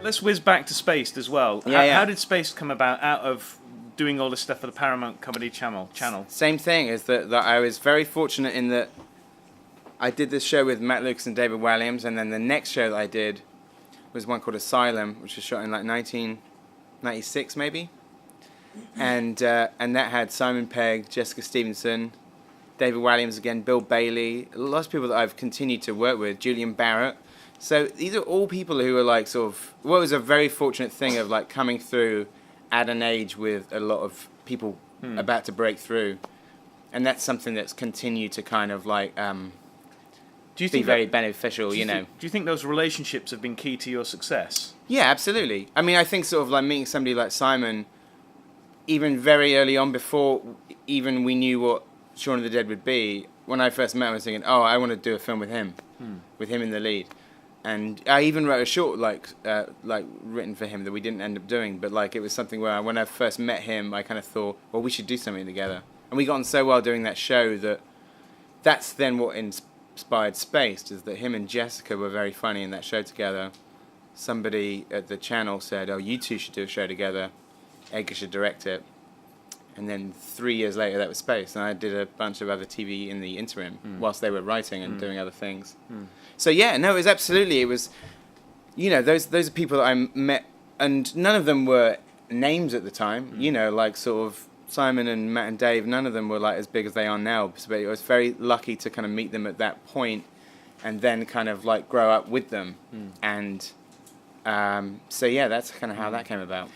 let's whiz back to Spaced as well. How did Spaced come about out of doing all this stuff for the Paramount Comedy Channel? Same thing, is that I was very fortunate in that I did this show with Matt Lucas and David Walliams, and then the next show that I did was one called Asylum, which was shot in like 1996 maybe. And that had Simon Pegg, Jessica Stevenson, David Walliams again, Bill Bailey, lots of people that I've continued to work with, Julian Barrett. So these are all people who are like sort of, what was a very fortunate thing of like coming through at an age with a lot of people about to break through. And that's something that's continued to kind of like be very beneficial, you know. Do you think those relationships have been key to your success? Yeah, absolutely. I mean, I think sort of like meeting somebody like Simon, even very early on, before even we knew what Shaun of the Dead would be, when I first met him, I was thinking, oh, I want to do a film with him in the lead. And I even wrote a short, like written for him that we didn't end up doing, but like it was something where when I first met him, I kind of thought, well, we should do something together. And we got on so well doing that show that's then what inspired Spaced, is that him and Jessica were very funny in that show together. Somebody at the channel said, oh, you two should do a show together. Edgar should direct it. And then 3 years later, that was Spaced. And I did a bunch of other TV in the interim whilst they were writing and doing other things. So yeah, no, it was, you know, those are people that I met, and none of them were names at the time. You know, like sort of Simon and Matt and Dave, none of them were like as big as they are now. So I was very lucky to kind of meet them at that point and then kind of like grow up with them. And so yeah, that's kind of how that came about.